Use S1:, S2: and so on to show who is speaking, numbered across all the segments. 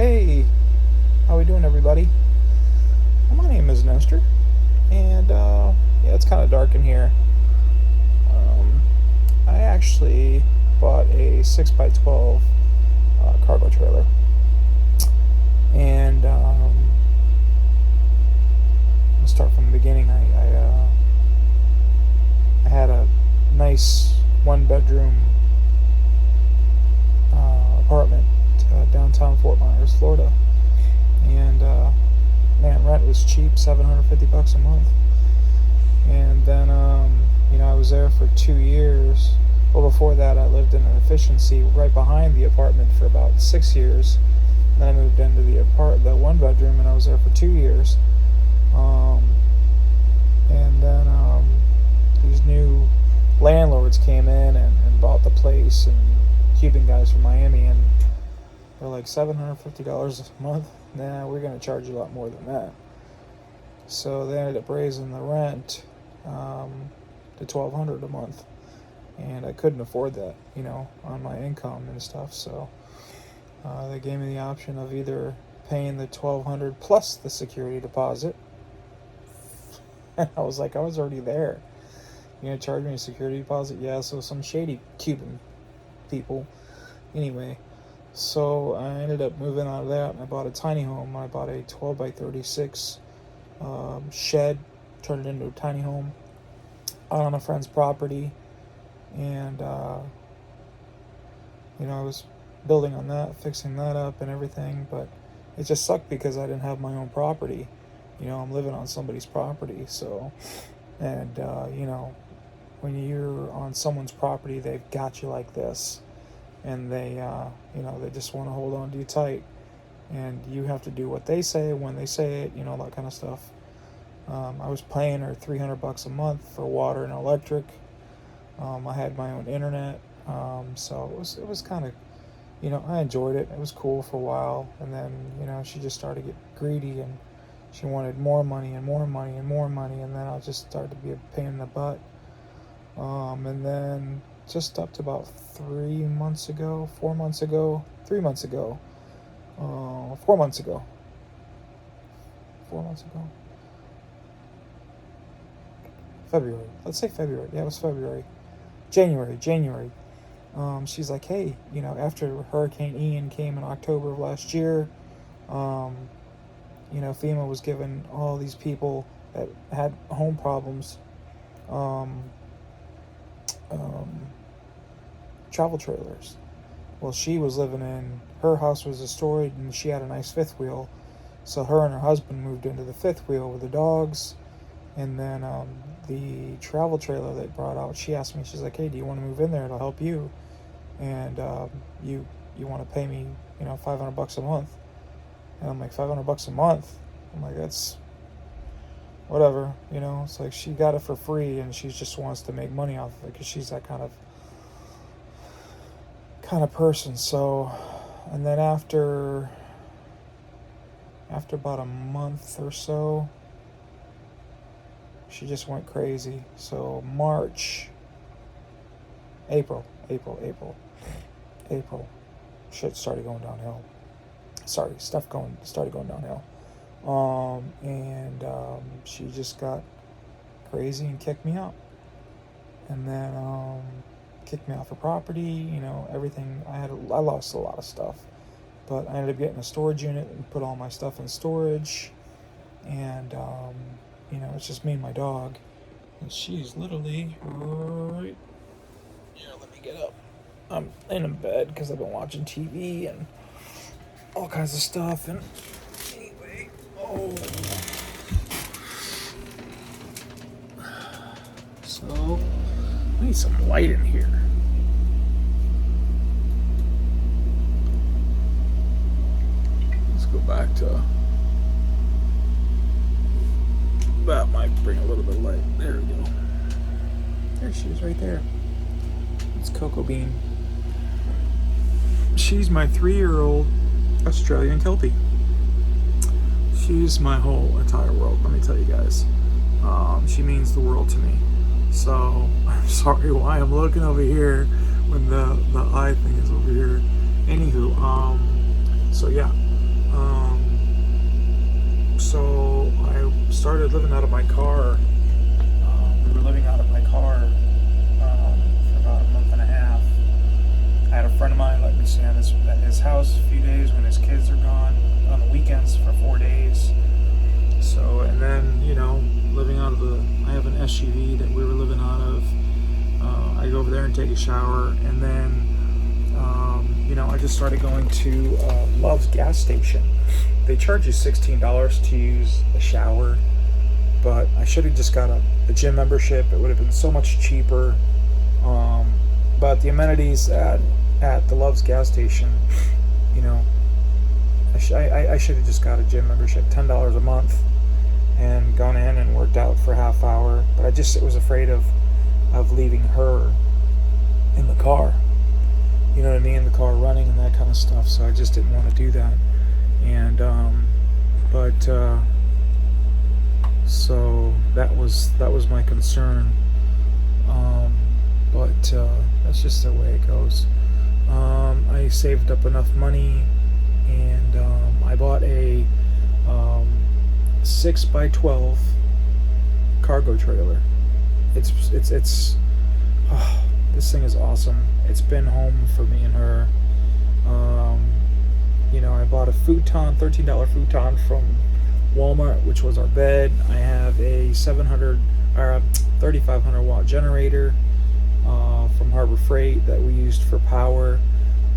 S1: Hey, how we doing, everybody? Well, my name is Nestor, and yeah, it's kind of dark in here. Um, I actually bought a 6x12 cargo trailer, and I'll start from the beginning. I had a nice one-bedroom apartment downtown Fort Myers, Florida, and man, rent was cheap, $750 a month. And then I was there for 2 years. Well, before that, I lived in an efficiency right behind the apartment for about 6 years. Then I moved into the one bedroom, and I was there for 2 years. Um, and then these new landlords came in and bought the place, and Cuban guys from Miami, and they're like $750 a month. Nah, we're gonna charge you a lot more than that. So they ended up raising the rent to $1,200 a month, and I couldn't afford that, on my income and stuff. So they gave me the option of either paying the $1,200 plus the security deposit. And I was like, I was already there. You're gonna charge me a security deposit? Yeah. So some shady Cuban people. Anyway, so I ended up moving out of that, and I bought a tiny home. I bought a 12 by 36 shed, turned it into a tiny home out on a friend's property, and I was building on that, fixing that up and everything, but it just sucked because I didn't have my own property. I'm living on somebody's property, so, and when you're on someone's property, they've got you like this, and they just want to hold on to you tight, and you have to do what they say when they say it, that kind of stuff. I was paying her $300 a month for water and electric. I had my own internet, so it was kind of, I enjoyed it. It was cool for a while, and then she just started to get greedy, and she wanted more money and more money and more money, and then I just started to be a pain in the butt. And then just up to about 4 months ago, February. Let's say February. Yeah, it was February. January. She's like, hey, after Hurricane Ian came in October of last year, FEMA was giving all these people that had home problems travel trailers. Well, she was living her house was destroyed, and she had a nice fifth wheel. So her and her husband moved into the fifth wheel with the dogs. And then the travel trailer they brought out, she asked me, she's like, hey, do you want to move in there? It'll help you. And you want to pay me, $500 a month. And I'm like, $500 a month? I'm like, that's whatever, It's like she got it for free, and she just wants to make money off of it because she's that kind of person. So, and then after about a month or so, she just went crazy. So April, shit started going downhill. Started going downhill. And she just got crazy and kicked me out. And then kicked me off her property, everything. I lost a lot of stuff. But I ended up getting a storage unit and put all my stuff in storage. And it's just me and my dog. And she's literally right here. Let me get up. I'm in a bed because I've been watching TV and all kinds of stuff. And anyway, so I need some light in here. Let's go back to. That might bring a little bit of light. There we go. There she is, right there. It's Cocoa Bean. She's my 3-year-old Australian Kelpie. She's my whole entire world, let me tell you guys. She means the world to me. So, I'm sorry why I'm looking over here when the eye thing is over here. Anywho, so yeah. So I started living out of my car. We were living out of my car for about a month and a half. I had a friend of mine let me stay at his house a few days when his kids are gone, on the weekends for 4 days. So, and then, living out of I have an SUV that we were living out of. I go over there and take a shower, and then, I just started going to Love's gas station. They charge you $16 to use the shower, but I should have just got a gym membership. It would have been so much cheaper. But the amenities at the Love's gas station, I should have just got a gym membership, $10 a month, and gone in and worked out for a half hour. But I just was afraid of leaving her in the car. You know what I mean? The car running and that kind of stuff. So I just didn't want to do that. And so that was my concern. But that's just the way it goes. I saved up enough money, and I bought a 6x12 cargo trailer. It's this thing is awesome. It's been home for me and her. I bought a futon, $13 futon from Walmart, which was our bed. I have a 3,500 watt generator from Harbor Freight that we used for power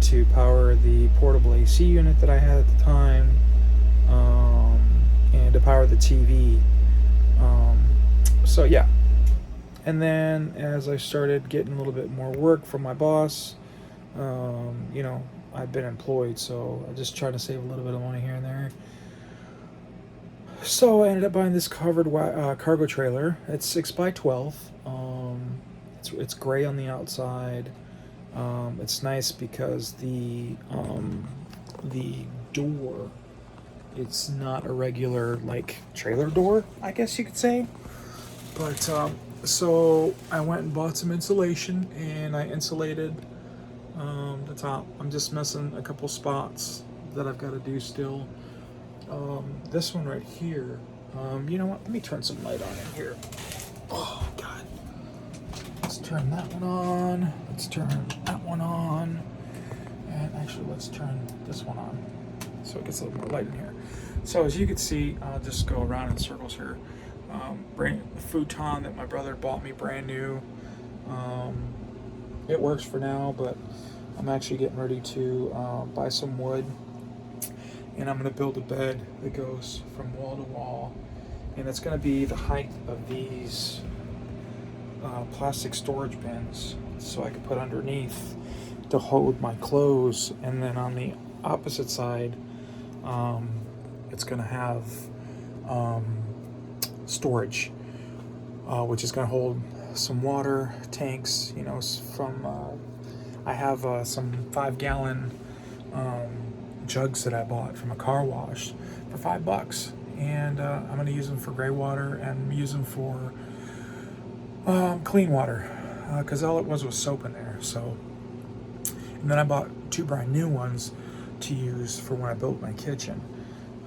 S1: to power the portable AC unit that I had at the time, and to power the TV. So yeah. And then as I started getting a little bit more work from my boss, I've been employed, so I just try to save a little bit of money here and there. So I ended up buying this covered cargo trailer. It's 6x12. It's gray on the outside. It's nice because the door, it's not a regular trailer door, I guess you could say. But so I went and bought some insulation, and I insulated the top. I'm just missing a couple spots that I've got to do still. This one right here, you know what? Let me turn some light on in here. Oh God. Let's turn that one on. Let's turn that one on. And actually, let's turn this one on so it gets a little more light in here. So as you can see, I'll just go around in circles here. The futon that my brother bought me brand new. It works for now, but I'm actually getting ready to buy some wood, and I'm going to build a bed that goes from wall to wall, and it's going to be the height of these plastic storage bins, so I can put underneath to hold my clothes. And then on the opposite side, it's going to have storage, which is going to hold some water tanks, from I have some 5-gallon jugs that I bought from a car wash for $5, and I'm going to use them for gray water and use them for clean water, because all it was soap in there. So, and then I bought 2 brand new ones to use for when I built my kitchen.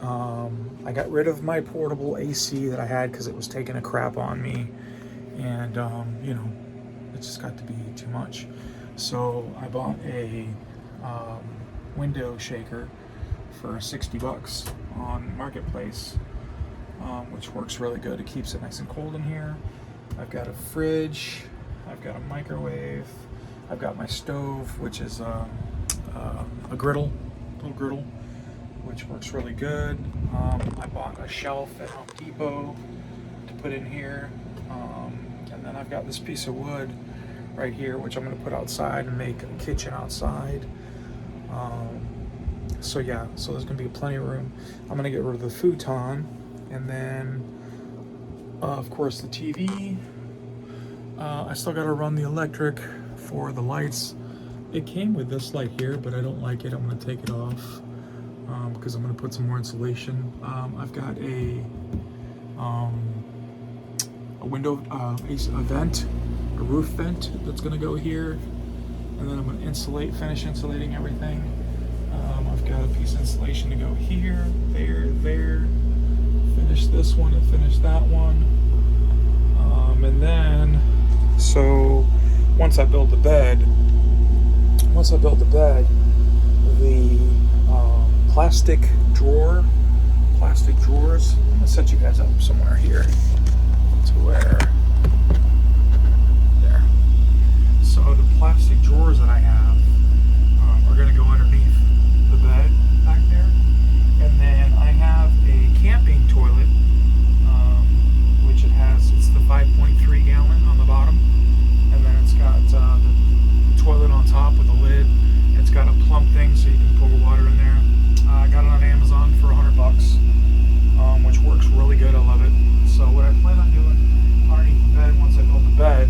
S1: I got rid of my portable AC that I had because it was taking a crap on me, and it just got to be too much. So I bought a window shaker for $60 on Marketplace, which works really good. It keeps it nice and cold in here. I've got a fridge, I've got a microwave, I've got my stove, which is a little griddle, which works really good. I bought a shelf at Home Depot to put in here, and then I've got this piece of wood right here, which I'm going to put outside and make a kitchen outside. So there's going to be plenty of room. I'm going to get rid of the futon, and then of course the TV. I still got to run the electric for the lights. It came with this light here, but I don't like it. I'm going to take it off because I'm going to put some more insulation. I've got a window, a vent, a roof vent that's going to go here, and then I'm going to finish insulating everything. I've got a piece of insulation to go go here, there. Finish this one and finish that one. And then, so once I build the bed, the plastic drawers. I'm gonna set you guys up somewhere here to where there. So the plastic drawers that I have are gonna go underneath the bed back there, and then I have a camping toilet, which it's the 5.3 gallon on the bottom, and then it's got the toilet on top with a lid. It's got a plump thing so you can pour water in there. I got it on Amazon for $100, which works really good. I love it. So what I plan on doing underneath the bed once I build the bed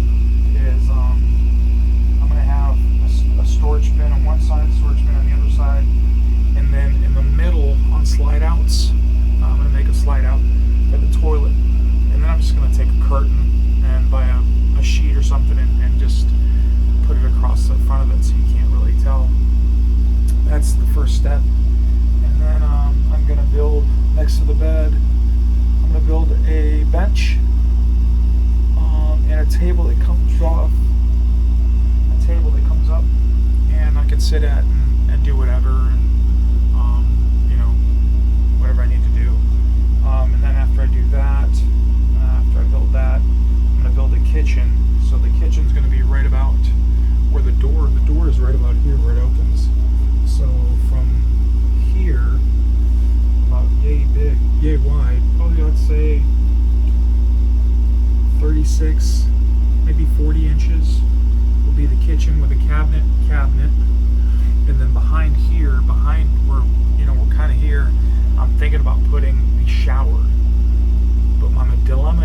S1: is I'm going to have a storage bin on one side, a storage bin on the other side, and then in the middle on slide outs, I'm going to make a slide out for the toilet. And then I'm just going to take a curtain and buy a sheet or something and just put it across the front of it so you can't really tell. That's the first step. And then I'm going to build next to the bed, I'm going to build a bench and a table that comes off, a table that comes up, and I can sit at and do whatever, and whatever I need to do. And then after I do that, after I build that, I'm going to build a kitchen. So the kitchen's going to be right about where the door is right about here where it opens. So from here, about yay wide, probably let's say 36, maybe 40 inches will be the kitchen with a cabinet, and then behind where we're kind of here, I'm thinking about putting the shower. But my dilemma